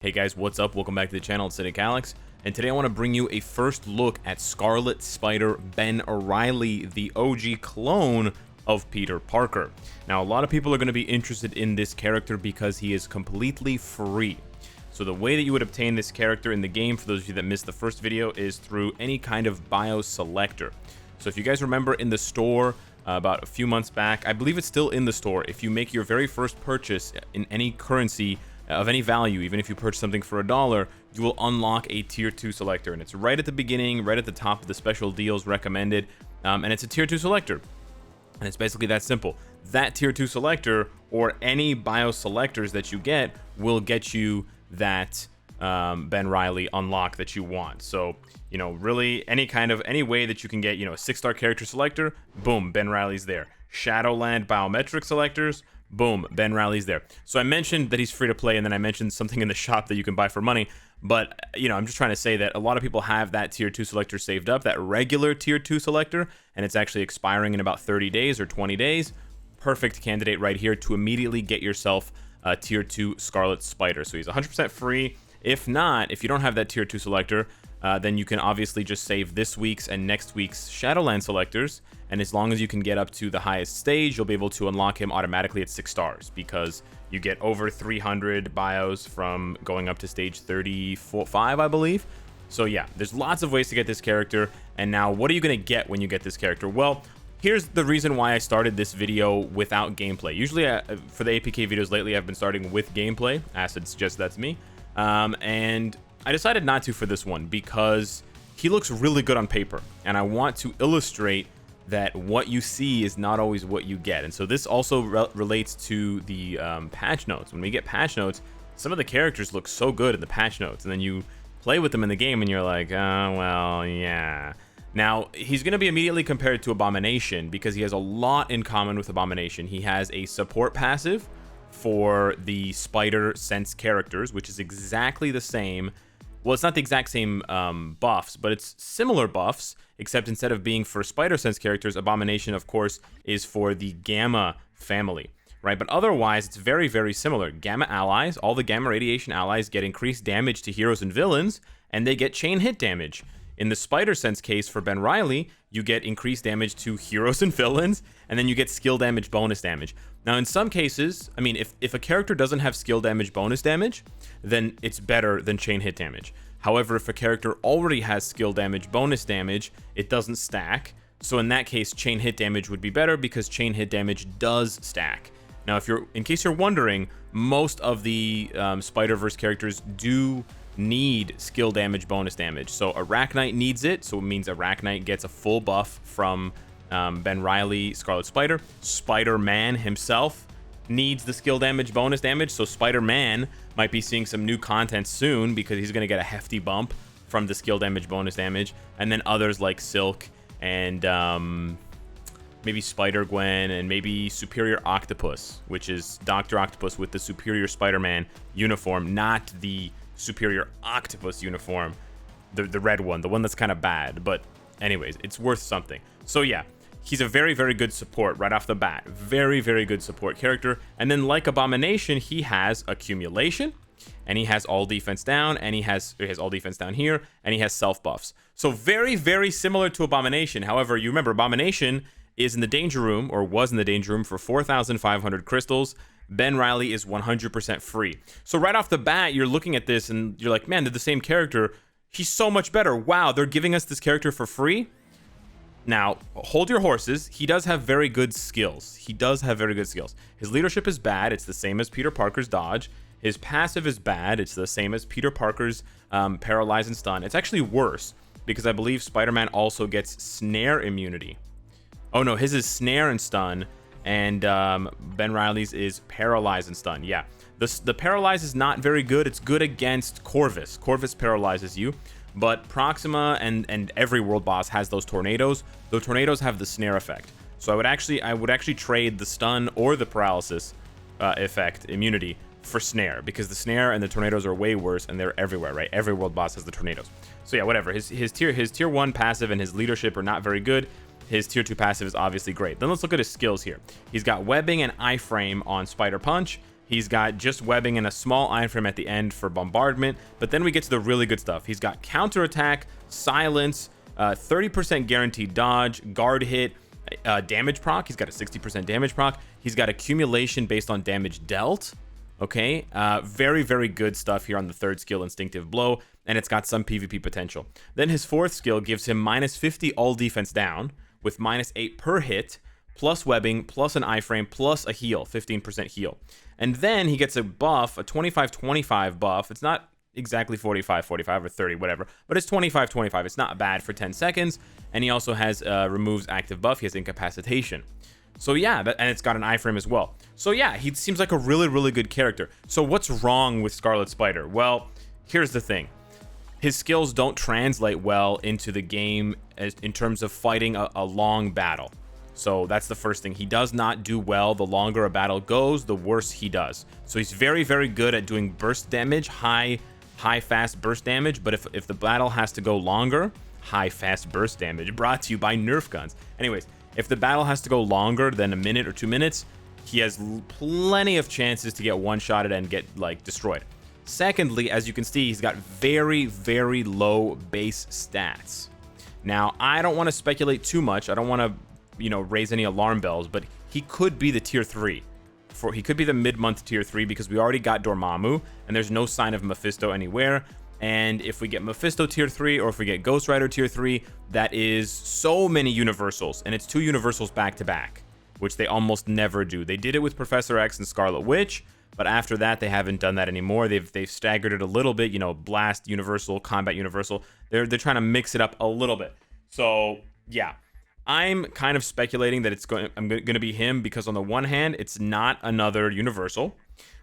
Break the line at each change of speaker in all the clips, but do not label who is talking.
Hey guys, what's up? Welcome back to the channel. It's Cynicalex, and today I want to bring you a first look at Scarlet Spider Ben Reilly, the OG clone of Peter Parker. Now, a lot of people are going to be interested in this character because he is completely free. So the way that you would obtain this character in the game, for those of you that missed the first video, is through any kind of bio selector. So if you guys remember in the store about a few months back, I believe it's still in the store, if you make your very first purchase in any currency of any value, even if you purchase something for $1, you will unlock a tier 2 selector, and it's right at the beginning, right at the top of the special deals recommended, and it's a tier 2 selector, and it's basically that simple. That tier 2 selector or any bio selectors that you get will get you that Ben Reilly unlock that you want. So, you know, really any way that you can get, you know, a 6-star character selector, boom, Ben Reilly's there. Shadowland biometric selectors, boom, Ben Reilly's there. So I mentioned that he's free to play, and then I mentioned something in the shop that you can buy for money. But, you know, I'm just trying to say that a lot of people have that tier 2 selector saved up, that regular tier 2 selector, and it's actually expiring in about 30 days or 20 days. Perfect candidate right here to immediately get yourself a tier 2 Scarlet Spider. So he's 100% free. If not, if you don't have that tier 2 selector, then you can obviously just save this week's and next week's Shadowland selectors, and as long as you can get up to the highest stage, you'll be able to unlock him automatically at 6 stars, because you get over 300 bios from going up to stage 35, I believe. So yeah, there's lots of ways to get this character. And now, what are you going to get when you get this character? Well, here's the reason why I started this video without gameplay. Usually for the APK videos lately, I've been starting with gameplay. Acid suggests that's me. And I decided not to for this one because he looks really good on paper, and I want to illustrate that what you see is not always what you get. And so this also relates to the patch notes. When we get patch notes, some of the characters look so good in the patch notes, and then you play with them in the game and you're like, oh, well, yeah. Now, he's going to be immediately compared to Abomination because he has a lot in common with Abomination. He has a support passive for the Spider Sense characters, which is exactly the same. Well, it's not the exact same buffs, but it's similar buffs, except instead of being for Spider Sense characters, Abomination, of course, is for the Gamma family, right? But otherwise, it's very, very similar. Gamma allies, all the Gamma Radiation allies get increased damage to heroes and villains, and they get chain hit damage. In the Spider Sense case for Ben Reilly, you get increased damage to heroes and villains, and then you get skill damage bonus damage. Now, in some cases, I mean, if a character doesn't have skill damage bonus damage, then it's better than chain hit damage. However, if a character already has skill damage bonus damage, it doesn't stack. So in that case, chain hit damage would be better because chain hit damage does stack. Now, in case you're wondering, most of the Spider-Verse characters do need skill damage bonus damage. So Arachnite needs it, so it means Arachnite gets a full buff from Ben Reilly Scarlet Spider. Spider-Man himself needs the skill damage bonus damage, so Spider-Man might be seeing some new content soon because he's going to get a hefty bump from the skill damage bonus damage. And then others like Silk and maybe Spider-Gwen and maybe Superior Octopus, which is Dr. Octopus with the Superior Spider-Man uniform, not the Superior Octopus uniform, the red one, the one that's kind of bad. But anyways, it's worth something. So yeah, he's a very, very good support right off the bat. Very, very good support character. And then, like Abomination, he has accumulation, and he has all defense down, and he has all defense down here, and he has self buffs. So very, very similar to Abomination. However, you remember Abomination is in the danger room, or was in the danger room, for 4,500 crystals. Ben Reilly is 100% free. So right off the bat, you're looking at this and you're like, man, they're the same character. He's so much better. Wow, they're giving us this character for free? Now, hold your horses. He does have very good skills. His leadership is bad. It's the same as Peter Parker's dodge. His passive is bad. It's the same as Peter Parker's paralyze and stun. It's actually worse because I believe Spider-Man also gets snare immunity. Oh no, his is snare and stun, and Ben Reilly's is paralyze and stun. Yeah, the paralyze is not very good. It's good against Corvus. Corvus paralyzes you. But Proxima and every world boss has those tornadoes. The tornadoes have the snare effect. So I would actually trade the stun or the paralysis effect immunity for snare, because the snare and the tornadoes are way worse, and they're everywhere, right? Every world boss has the tornadoes. So yeah, whatever. His tier 1 passive and his leadership are not very good. His tier 2 passive is obviously great. Then let's look at his skills here. He's got webbing and iframe on Spider Punch. He's got just webbing and a small iframe at the end for bombardment. But then we get to the really good stuff. He's got counterattack, silence, 30% guaranteed dodge, guard hit, damage proc. He's got a 60% damage proc. He's got accumulation based on damage dealt. Okay, very, very good stuff here on the third skill, Instinctive Blow, and it's got some PvP potential. Then his fourth skill gives him -50 all defense down, with -8 per hit, plus webbing, plus an iframe, plus a heal, 15% heal. And then he gets a buff, a 25-25 buff. It's not exactly 45-45 or 30, whatever, but it's 25-25. It's not bad for 10 seconds, and he also has removes active buff. He has incapacitation. So yeah, and it's got an iframe as well. So yeah, he seems like a really, really good character. So what's wrong with Scarlet Spider? Well, here's the thing. His skills don't translate well into the game in terms of fighting a long battle. So that's the first thing. He does not do well. The longer a battle goes, the worse he does. So he's very, very good at doing burst damage, high, fast burst damage. But if the battle has to go longer, high, fast burst damage, brought to you by Nerf guns. Anyways, if the battle has to go longer than a minute or 2 minutes, he has plenty of chances to get one-shotted and get, like, destroyed. Secondly, as you can see, he's got very, very low base stats. Now, I don't want to speculate too much. I don't want to, you know, raise any alarm bells, but he could be the tier 3. He could be the mid-month tier 3 because we already got Dormammu, and there's no sign of Mephisto anywhere. And if we get Mephisto tier 3 or if we get Ghost Rider tier 3, that is so many universals, and it's 2 universals back to back, which they almost never do. They did it with Professor X and Scarlet Witch, but after that they haven't done that anymore. They've staggered it a little bit, you know, Blast universal, Combat universal. They're trying to mix it up a little bit. So yeah, I'm kind of speculating that I'm going to be him because on the one hand, it's not another universal.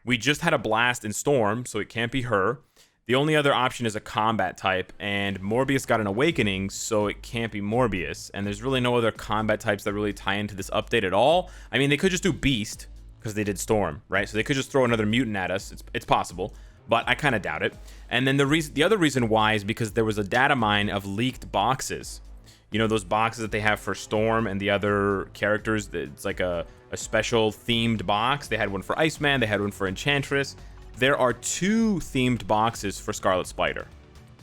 We just had a Blast in Storm, so it can't be her. The only other option is a combat type, and Morbius got an Awakening, so it can't be Morbius. And there's really no other combat types that really tie into this update at all. I mean, they could just do Beast, because they did Storm, right? So they could just throw another mutant at us. It's possible, but I kind of doubt it. And then the other reason why is because there was a data mine of leaked boxes. You know, those boxes that they have for Storm and the other characters. It's like a special themed box. They had one for Iceman. They had one for Enchantress. There are 2 themed boxes for Scarlet Spider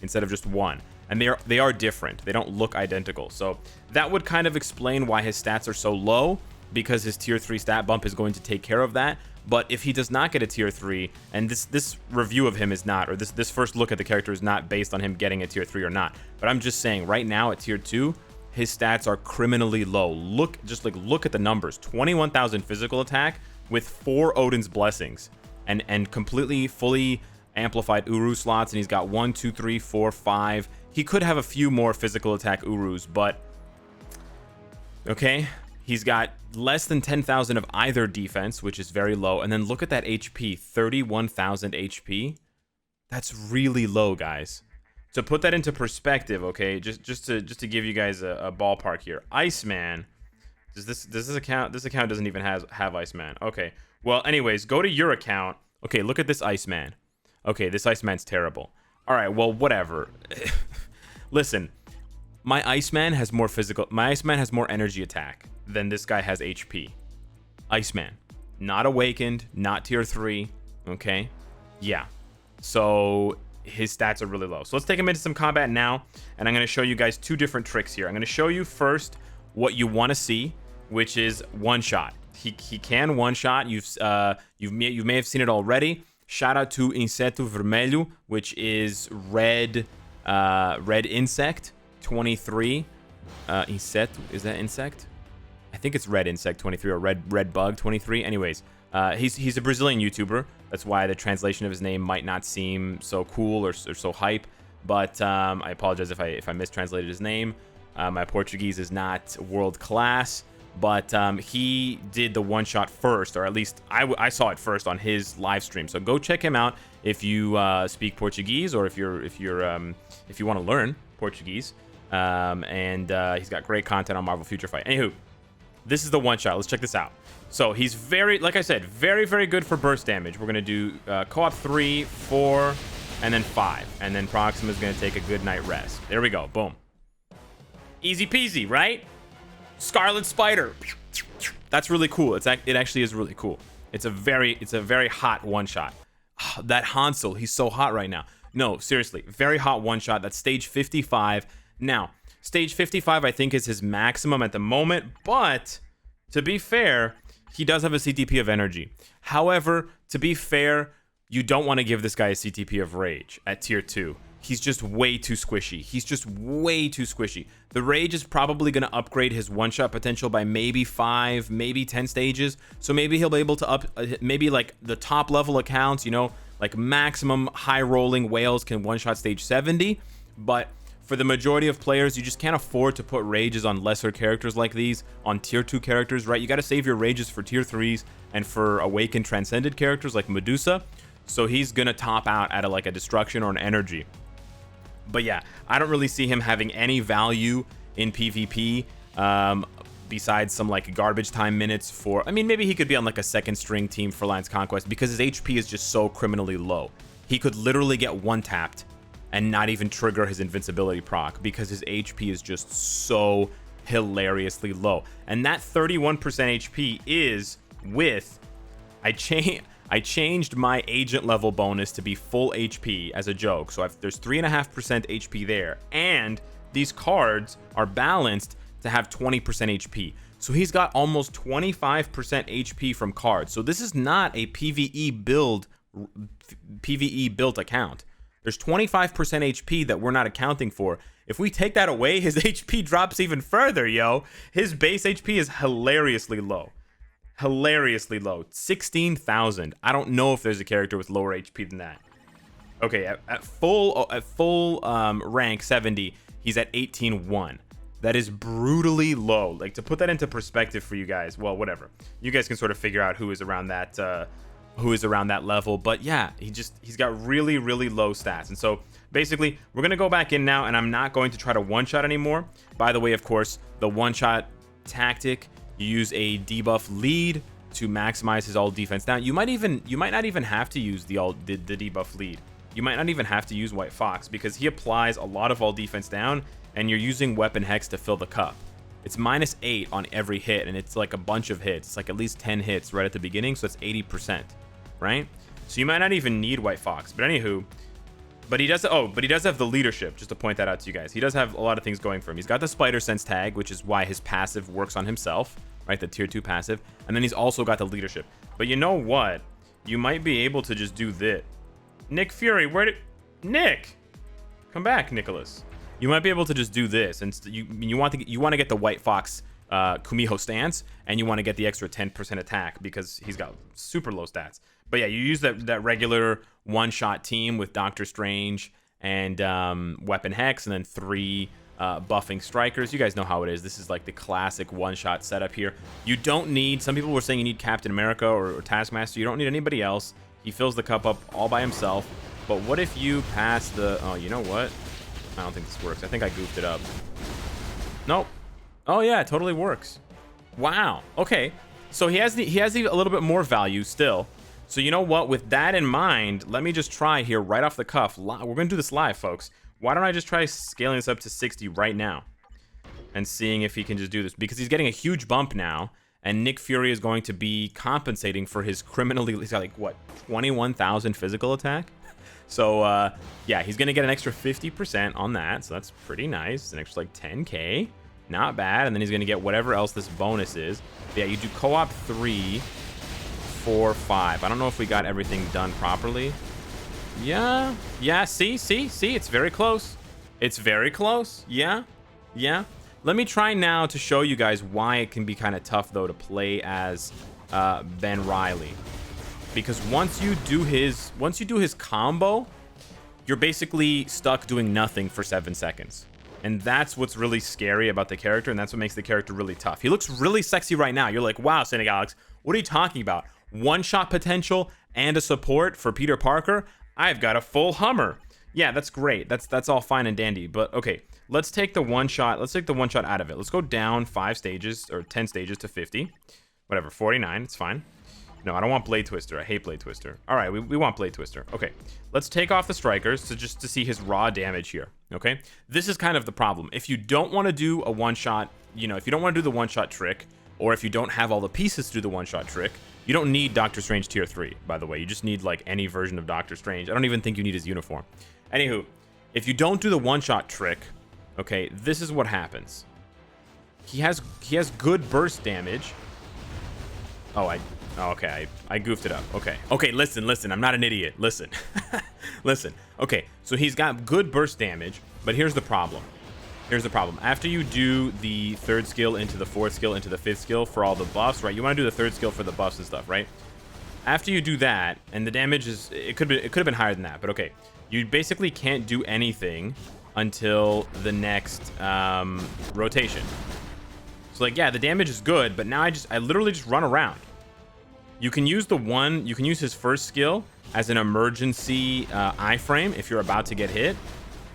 instead of just 1, and they are different. They don't look identical. So that would kind of explain why his stats are so low, because his tier 3 stat bump is going to take care of that. But if he does not get a tier 3, and this review of him is not, or this first look at the character is not based on him getting a tier 3 or not, but I'm just saying right now at tier 2, his stats are criminally low. Look at the numbers. 21,000 physical attack with 4 Odin's Blessings. And completely fully amplified Uru slots, and he's got 1, 2, 3, 4, 5. He could have a few more physical attack Urus, but okay, he's got less than 10,000 of either defense, which is very low. And then look at that HP, 31,000 HP. That's really low, guys. To put that into perspective, okay, just to give you guys a ballpark here, Iceman. Does this account? This account doesn't even have Iceman. Okay. Well, anyways, go to your account. Okay, look at this Iceman. Okay, this Iceman's terrible. All right, well, whatever. Listen, my Iceman has more energy attack than this guy has HP. Iceman, not awakened, not tier 3. Okay, yeah. So his stats are really low. So let's take him into some combat now, and I'm going to show you guys 2 different tricks here. I'm going to show you first what you want to see, which is one shot. He can one shot. You may have seen it already. Shout out to Inseto Vermelho, which is red insect 23. Inseto, is that insect? I think it's red insect 23 or red bug 23. Anyways, he's a Brazilian YouTuber. That's why the translation of his name might not seem so cool or so hype. But I apologize if I mistranslated his name. My Portuguese is not world class. But he did the one shot first, or at least I saw it first on his live stream. So go check him out if you speak Portuguese, or if you want to learn Portuguese. And he's got great content on Marvel Future Fight. Anywho, this is the one shot. Let's check this out. So he's like I said, very, very good for burst damage. We're gonna do co-op 3, 4, and then 5, and then Proxima's gonna take a good night rest. There we go. Boom. Easy peasy, right? Scarlet Spider. That's really cool. It actually is really cool. It's a very hot one-shot. That Hansel, he's so hot right now. No, seriously, very hot one-shot. That's stage 55. Now, stage 55, I think, is his maximum at the moment, but to be fair, he does have a CTP of energy. However, to be fair, you don't want to give this guy a CTP of rage at tier 2. He's just way too squishy. He's just way too squishy. The rage is probably going to upgrade his one-shot potential by maybe 5, maybe 10 stages. So maybe he'll be able to up, maybe like the top level accounts, you know, like maximum high rolling whales can one-shot stage 70. But for the majority of players, you just can't afford to put rages on lesser characters like these, on tier 2 characters, right? You got to save your rages for tier 3s and for awakened transcended characters like Medusa. So he's going to top out at like a destruction or an energy. But yeah, I don't really see him having any value in PvP besides some like garbage time minutes for, I mean, maybe he could be on like a second string team for Alliance Conquest because his HP is just so criminally low. He could literally get one tapped and not even trigger his invincibility proc because his HP is just so hilariously low. And that 31% HP is with, I changed my agent level bonus to be full HP as a joke. So there's 3.5% HP there. And these cards are balanced to have 20% HP. So he's got almost 25% HP from cards. So this is not a PvE built account. There's 25% HP that we're not accounting for. If we take that away, his HP drops even further, yo. His base HP is hilariously low. Hilariously low. 16,000. I don't know if there's a character with lower HP than that. Okay, at full rank 70, he's at 18.1. That is brutally low. Like, to put that into perspective for you guys, well, whatever. You guys can sort of figure out who is around that level. But yeah, he's got really, really low stats. And so basically, we're gonna go back in now, and I'm not going to try to one-shot anymore. By the way, of course, the one-shot tactic, you use a debuff lead to maximize his all defense down. You might not even have to use the debuff lead. You might not even have to use White Fox because he applies a lot of all defense down, and you're using Weapon Hex to fill the cup. It's -8 on every hit, and it's like a bunch of hits. It's like at least 10 hits right at the beginning, so it's 80%, right? So you might not even need White Fox. But anywho, but he does have the leadership, just to point that out to you guys. He does have a lot of things going for him. He's got the Spider Sense tag, which is why his passive works on himself, right? The tier 2 passive. And then he's also got the leadership. But you know what? You might be able to just do this. Nick Fury, Nick? Come back, Nicholas. You might be able to just do this, and you want to get the White Fox Kumiho stance, and you want to get the extra 10% attack because he's got super low stats. But yeah, you use that regular one-shot team with Doctor Strange and Weapon Hex, and then 3 buffing strikers. You guys know how it is. This is like the classic one-shot setup here. You don't need, some people were saying you need Captain America or Taskmaster. You don't need anybody else. He fills the cup up all by himself. But what if you pass the, oh, you know what? I don't think this works. I think I goofed it up. Nope. Oh yeah, it totally works. Wow. Okay. So he has a little bit more value still. So you know what? With that in mind, let me just try here right off the cuff. We're going to do this live, folks. Why don't I just try scaling this up to 60 right now and seeing if he can just do this? Because he's getting a huge bump now, and Nick Fury is going to be compensating for his criminally, he's got like, what, 21,000 physical attack? So, yeah, he's going to get an extra 50% on that. So that's pretty nice. An extra like 10K. Not bad. And then he's going to get whatever else this bonus is. But yeah, you do co-op 3, 4, 5. I don't know if we got everything done properly. Yeah. Yeah, see? It's very close. It's very close. Yeah. Let me try now to show you guys why it can be kind of tough, though, to play as Ben Reilly. Because once you do his combo, you're basically stuck doing nothing for 7 seconds. And that's what's really scary about the character, and that's what makes the character really tough. He looks really sexy right now. You're like, wow, Cynicalex, what are you talking about? One-shot potential and a support for Peter Parker? I've got a full Hummer. Yeah, that's great. That's all fine and dandy. But okay, let's take the one-shot. Let's take the one-shot out of it. Let's go down 5 stages or 10 stages to 50. Whatever, 49. It's fine. No, I don't want Blade Twister. I hate Blade Twister. All right, we want Blade Twister. Okay, let's take off the strikers just to see his raw damage here. Okay, this is kind of the problem. If you don't want to do a one-shot, you know, if you don't want to do the one-shot trick or if you don't have all the pieces to do the one-shot trick, you don't need Doctor Strange tier 3, by the way. You just need like any version of Doctor Strange. I don't even think you need his uniform. Anywho, if you don't do the one-shot trick, okay, this is what happens. He has good burst damage. Oh, okay, I goofed it up. Okay, listen, I'm not an idiot. Listen. Listen. Okay, so he's got good burst damage, but here's the problem. After you do the third skill into the fourth skill into the fifth skill for all the buffs, right? You want to do the third skill for the buffs and stuff, right? After you do that, and the damage is, it could have been higher than that, but okay. You basically can't do anything until the next rotation. So like, yeah, the damage is good, but now I literally just run around. You can use his first skill as an emergency iframe if you're about to get hit.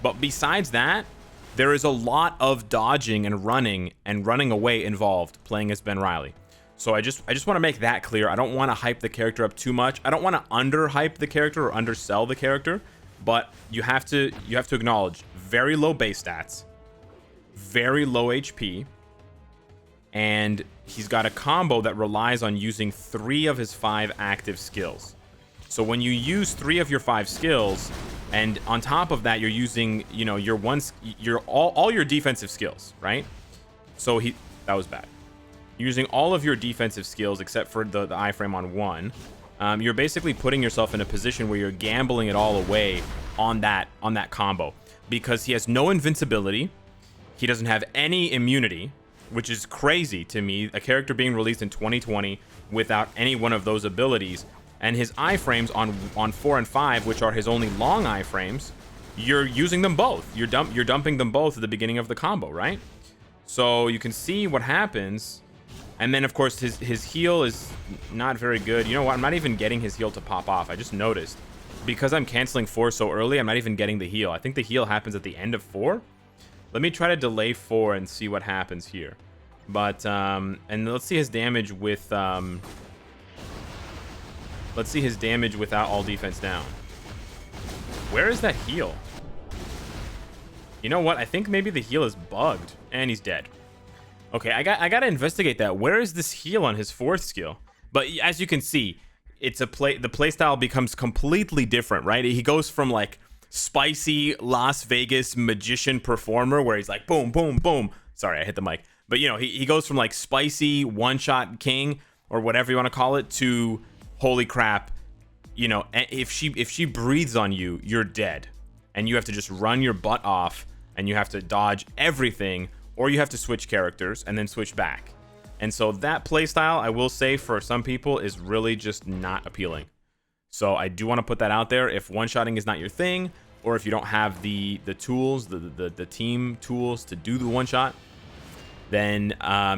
But besides that, there is a lot of dodging and running away involved playing as Ben Reilly. So I just want to make that clear. I don't want to hype the character up too much. I don't want to underhype the character or undersell the character, but you have to acknowledge very low base stats, very low HP, and he's got a combo that relies on using 3 of his 5 active skills. So when you use 3 of your 5 skills, and on top of that, you're using, you know, all your defensive skills, right? So that was bad. Using all of your defensive skills except for the iframe on 1, you're basically putting yourself in a position where you're gambling it all away on that combo, because he has no invincibility, he doesn't have any immunity, which is crazy to me. A character being released in 2020 without any one of those abilities. And his iframes on 4 and 5, which are his only long iframes, you're using them both. You're dumping them both at the beginning of the combo, right? So you can see what happens. And then, of course, his heal is not very good. You know what? I'm not even getting his heal to pop off. I just noticed. Because I'm canceling 4 so early, I'm not even getting the heal. I think the heal happens at the end of 4. Let me try to delay 4 and see what happens here. But, and let's see his damage with, let's see his damage without all defense down. Where is that heal? You know what? I think maybe the heal is bugged. And he's dead. Okay, I gotta investigate that. Where is this heal on his 4th skill? But as you can see, the playstyle becomes completely different, right? He goes from like spicy Las Vegas magician performer where he's like boom, boom, boom. Sorry, I hit the mic. But you know, he goes from like spicy one-shot king or whatever you want to call it to holy crap, you know, if she breathes on you, you're dead. And you have to just run your butt off and you have to dodge everything, or you have to switch characters and then switch back. And so that playstyle, I will say, for some people is really just not appealing. So I do want to put that out there. If one-shotting is not your thing, or if you don't have the tools, the team tools to do the one-shot, then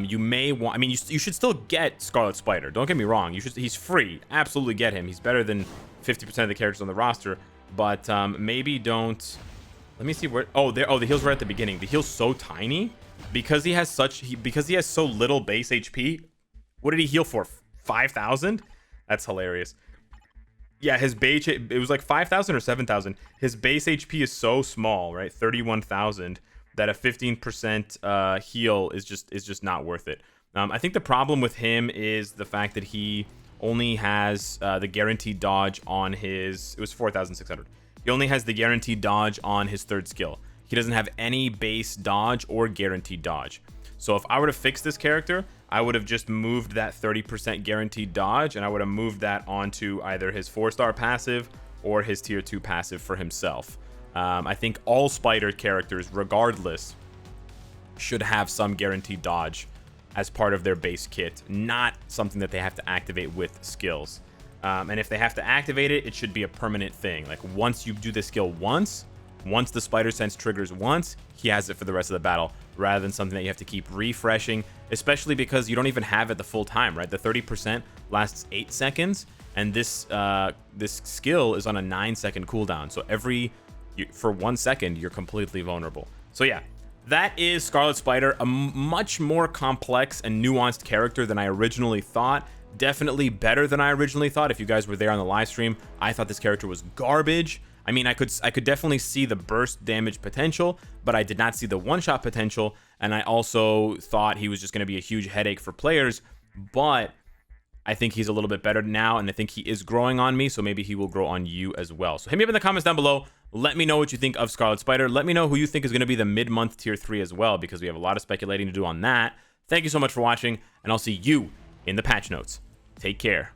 you may want... I mean, you should still get Scarlet Spider. Don't get me wrong. He's free. Absolutely get him. He's better than 50% of the characters on the roster. But maybe don't... Let me see where... Oh, there. Oh, the heal's right at the beginning. The heal's so tiny because he has so little base HP. What did he heal for? 5,000? That's hilarious. Yeah, his base... It was like 5,000 or 7,000. His base HP is so small, right? 31,000. That a 15% heal is just not worth it. I think the problem with him is the fact that he only has the guaranteed dodge on his... It was 4,600. He only has the guaranteed dodge on his 3rd skill. He doesn't have any base dodge or guaranteed dodge. So if I were to fix this character, I would have just moved that 30% guaranteed dodge, and I would have moved that onto either his 4-star passive or his tier 2 passive for himself. I think all Spider characters, regardless, should have some guaranteed dodge as part of their base kit, not something that they have to activate with skills. And if they have to activate it, it should be a permanent thing. Like once you do the skill once the Spider Sense triggers once, he has it for the rest of the battle, rather than something that you have to keep refreshing, especially because you don't even have it the full time, right? The 30% lasts 8 seconds, and this skill is on a 9-second cooldown. So for 1 second, you're completely vulnerable. So yeah, that is Scarlet Spider, a much more complex and nuanced character than I originally thought. Definitely better than I originally thought. If you guys were there on the live stream, I thought this character was garbage. I mean, I could definitely see the burst damage potential, but I did not see the one-shot potential, and I also thought he was just going to be a huge headache for players, but I think he's a little bit better now, and I think he is growing on me, so maybe he will grow on you as well. So hit me up in the comments down below. Let me know what you think of Scarlet Spider. Let me know who you think is going to be the mid-month tier 3 as well, because we have a lot of speculating to do on that. Thank you so much for watching, and I'll see you in the patch notes. Take care.